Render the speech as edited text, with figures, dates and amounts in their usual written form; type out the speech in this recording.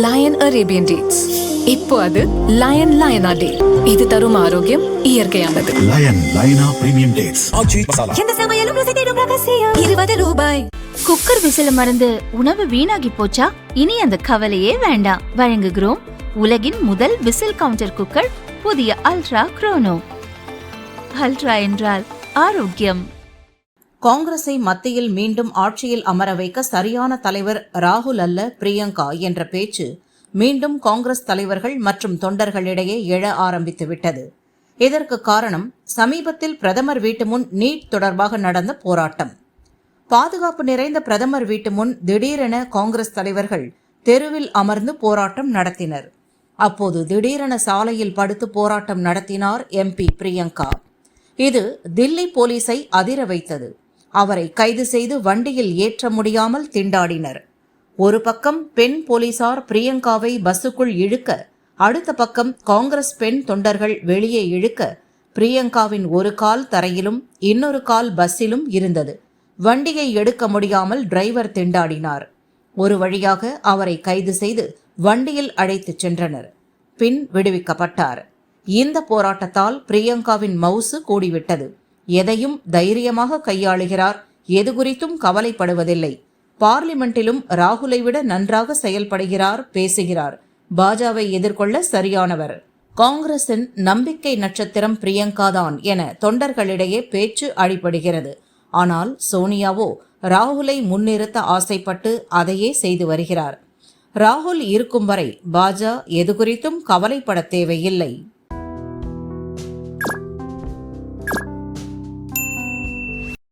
Line Arabian dates. இப்போ அது line லயனா டே. இது தரும் ஆரோக்கியம் இயற்கையானது. லயன் லயனா பிரீமியம் டேட்ஸ். எந்த சமையலும் ருசி தேடும் ரகசியம். 20 ரூபாய். குக்கர் விசில மறந்து உணவு வீணாகி போச்சா? இனி அந்த கவலையே வேண்டாம். வழங்குகிறோம் உலகின் முதல் விசில் கவுண்டர் குக்கர், புதிய அல்ட்ரா குரோனோ. அல்ட்ரா என்றால் ஆரோக்கியம். காங்கிரஸை மத்தியில் மீண்டும் ஆட்சியில் அமர வைக்க சரியான தலைவர் ராகுல் அல்ல பிரியங்கா என்ற பேச்சு மீண்டும் காங்கிரஸ் தலைவர்கள் மற்றும் தொண்டர்களிடையே எழ ஆரம்பித்துவிட்டது. இதற்கு காரணம் சமீபத்தில் பிரதமர் வீட்டு முன் நீட் தொடர்பாக நடந்த போராட்டம். பாதுகாப்பு நிறைந்த பிரதமர் வீட்டு முன் திடீரென காங்கிரஸ் தலைவர்கள் தெருவில் அமர்ந்து போராட்டம் நடத்தினர். அப்போது திடீரென சாலையில் படுத்து போராட்டம் நடத்தினார் எம்பி பிரியங்கா. இது தில்லி போலீஸை அதிர வைத்தது. அவரை கைது செய்து வண்டியில் ஏற்ற முடியாமல் திண்டாடினர். ஒரு பக்கம் பெண் போலீசார் பிரியங்காவை பஸ்ஸுக்குள் இழுக்க, அடுத்த பக்கம் காங்கிரஸ் பெண் தொண்டர்கள் வெளியே இழுக்க, பிரியங்காவின் ஒரு கால் தரையிலும் இன்னொரு கால் பஸ்ஸிலும் இருந்தது. வண்டியை எடுக்க முடியாமல் டிரைவர் திண்டாடினார். ஒரு வழியாக அவரை கைது செய்து வண்டியில் அழைத்துச் சென்றனர். பின் விடுவிக்கப்பட்டார். இந்த போராட்டத்தால் பிரியங்காவின் மவுசு கூடிவிட்டது. எதையும் தைரியமாக கையாளுகிறார். எது குறித்தும் கவலைப்படுவதில்லை. பார்லிமெண்டிலும் ராகுலை விட நன்றாக செயல்படுகிறார், பேசுகிறார். பாஜவை எதிர்கொள்ள சரியானவர். காங்கிரசின் நம்பிக்கை நட்சத்திரம் பிரியங்காதான் என தொண்டர்களிடையே பேச்சு அடிபடுகிறது. ஆனால் சோனியாவோ ராகுலை முன்னிறுத்த ஆசைப்பட்டு அதையே செய்து வருகிறார். ராகுல் இருக்கும் வரை பாஜ எது குறித்தும் கவலைப்பட தேவையில்லை.